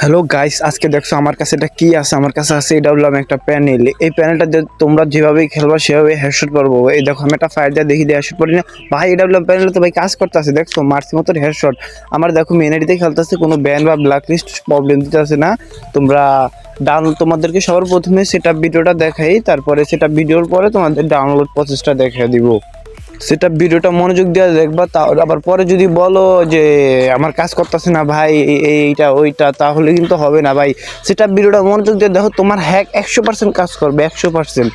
Hello guys, আজকে দেখছো আমার কাছে এটা কি আছে। আমার কাছে আছে এটা হলো একটা প্যানেল। এই প্যানেলটা তোমরা যেভাবে খেলবা সেভাবে হেডশট পড়বো। এই দেখো আমি একটা ফায়ার দিয়ে দেখি দিয়ে হেডশট পড়ি না ভাই। এটা হলো প্যানেল, তো ভাই কাজ করতেছে দেখছো, মারছি মতো হেডশট। আমার দেখো মেনারিতে খেলতেছে, কোনো ব্যান বা ব্ল্যাক লিস্ট প্রবলেম দিতেছে না। তোমরা তোমাদেরকে সবার প্রথমে সেটা ভিডিওটা দেখাই, তারপরে সেটা ভিডিওর পরে তোমাদের ডাউনলোড প্রসেসটা দেখিয়ে দিব। সেটা ভিডিওটা মনোযোগ দিয়ে দেখবা। তা আবার পরে যদি বলো যে আমার কাজ করতেছে না ভাই, এইটা ওইটা, তাহলে কিন্তু হবে না ভাই। সেটা ভিডিওটা মনোযোগ দিয়ে দেখো, তোমার হ্যাক 100% কাজ করবে, 100%।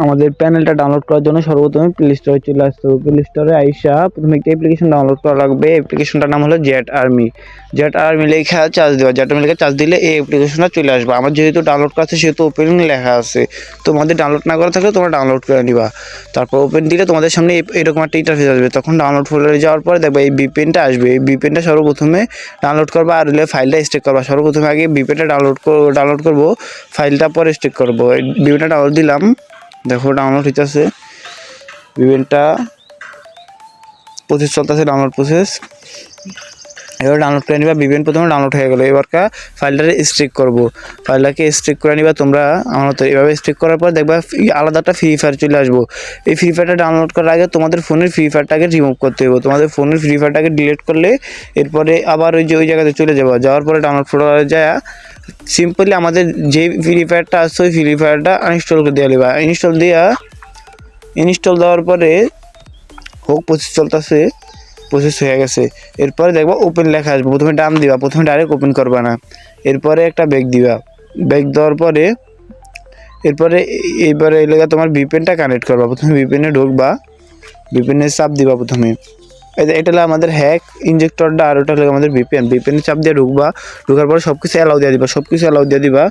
আমাদের প্যানেলটা ডাউনলোড করার জন্য সর্বপ্রথমে প্লে স্টোরে চলে আসতে হবে। প্লে স্টোরে আইসা প্রথমে একটা অ্যাপ্লিকেশন ডাউনলোড করা লাগবে। অ্যাপ্লিকেশনটার নাম হলো জেট আর্মি। জেট আর্মি লেখা চার্জ দেওয়া, জেট আর্মি লেখা চার্জ দিলে এই অ্যাপ্লিকেশনটা চলে আসবে। আমার যেহেতু ডাউনলোড করা আছে সেহেতু ওপেন লেখা আছে। তোমাদের ডাউনলোড না করা থাকলে তোমরা ডাউনলোড করে নিবা। তারপর ওপেন দিলে তোমাদের সামনে এরকম একটা ইন্টারফেস আসবে। তখন ডাউনলোড ফোল্ডারে যাওয়ার পরে দেখবে এই বিপেনটা আসবে। এই বিপেনটা সর্বপ্রথমে ডাউনলোড করবা, আর হলে ফাইলটা স্টেক করবা। সর্বপ্রথমে আগে বিপেনটা ডাউনলোড করবো, ফাইলটা পরে স্টেক করবো। এই বিপেনটা ডাউনলোড দিলাম, দেখো ডাউনলোড হইতেছে। ইভেন্টটা প্রসেস চলতেছে, ডাউনলোড প্রসেস। এবার ডাউনলোড করে নিবা। বিভেন প্রথমে ডাউনলোড হয়ে গেলো। এবারটা ফাইলটাকে স্ট্রিক করবো। ফাইলটাকে স্ট্রিক করে নিবা তোমরা। আমার তো এভাবে স্ট্রিক করার পর দেখবা আলাদা একটা ফ্রি ফায়ার চলে আসবো। এই ফ্রি ফায়ারটা ডাউনলোড করার আগে তোমাদের ফোনের ফ্রি ফায়ারটাকে রিমুভ করতে হবে। তোমাদের ফোনের ফ্রি ফায়ারটাকে ডিলিট করলে এরপরে আবার ওই জায়গাতে চলে যাবো। যাওয়ার পরে ডাউনলোড ফোল্ডারে যায় সিম্পলি আমাদের যে ফ্রি ফায়ারটা আসছে ওই ফ্রি ফায়ারটা আনইনস্টল করে দিয়ে নিবা। ইনস্টল দেওয়ার পরে হোক প্রসেস চলতেছে, প্রসেস হয়ে গেছে। এরপরে দেখবা ওপেন লেখা আসবে। প্রথমে ডান দিবা, প্রথমে ডাইরেক্ট ওপেন করবা না। এরপরে একটা ব্যাক দিবা। ব্যাক দেওয়ার পরে এইবারে এই লেখা তোমার ভিপিএনটা কানেক্ট করবা। প্রথমে ভিপিএনে ঢুকবা, ভিপিএনে চাপ দিবা প্রথমে। এটা হলো আমাদের হ্যাক ইনজেক্টরটা, আর ওটা হলো আমাদের ভিপিএনে চাপ দিয়ে ঢুকবা। ঢুকার পরে সব কিছু অ্যালাউ দিয়ে দিবা,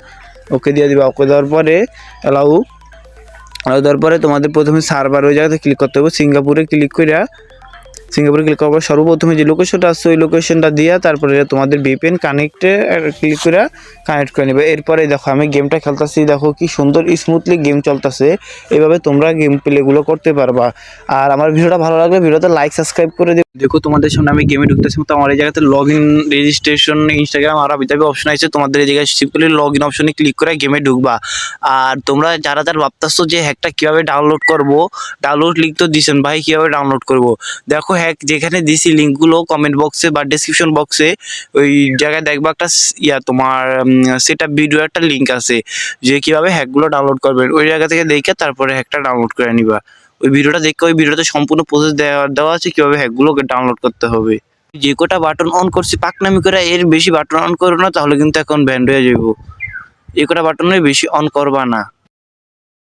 ওকে দিয়ে দিবা। ওকে দেওয়ার পরে অ্যালাউ দেওয়ার পরে তোমাদের প্রথমে সার্ভার ওই জায়গাতে ক্লিক করতে হবে। সিঙ্গাপুরে ক্লিক করার পর সর্বপ্রথমে যে লোকেশনটা আসছে ওই লোকেশনটা দিয়া তারপরে তোমাদের ভিপিএন কানেক্টে ক্লিক করে কানেক্ট করে নেবে। এরপরে দেখো আমি গেমটা খেলতেছি, দেখো কি সুন্দর স্মুথলি গেম চলতেছে। এইভাবে তোমরা গেম প্লেগুলো করতে পারবা। আর আমার ভিডিওটা ভালো লাগলে ভিডিওতে লাইক সাবস্ক্রাইব করে দিও। দেখো তোমাদের সামনে আমি গেমে ঢুকতেছি, তো আমার এই জায়গাতে লগ ইন রেজিস্ট্রেশন ইনস্টাগ্রাম আর বিতাবে অপশন আছে। তোমাদের এই জায়গায় সিম্পলি লগ ইন অপশনে ক্লিক করে গেমে ঢুকবা। আর তোমরা যারা ভাবতেছো যে হ্যাকটা কীভাবে ডাউনলোড করবো, ডাউনলোড লিঙ্ক তো দিছেন ভাই, কীভাবে ডাউনলোড করবো দেখো। হ্যাক যেখানে দিছি লিঙ্কগুলো কমেন্ট বক্সে বা ডেসক্রিপশন বক্সে ওই জায়গায় দেখবা একটা তোমার সেটা ভিডিও একটা লিঙ্ক আছে যে কীভাবে হ্যাকগুলো ডাউনলোড করবেন। ওই জায়গা থেকে দেখে তারপরে হ্যাকটা ডাউনলোড করে নিবা। ওই ভিডিওটা দেখে ওই ভিডিওতে সম্পূর্ণ প্রসেস দেওয়া আছে কীভাবে হ্যাকগুলোকে ডাউনলোড করতে হবে। যে কটা বাটন অন করছি পাকনামি করে, এর বেশি বাটন অন করো না, তাহলে কিন্তু এখন ব্যান্ড হয়ে যাবো। এই কটা বাটনের বেশি অন করবা না।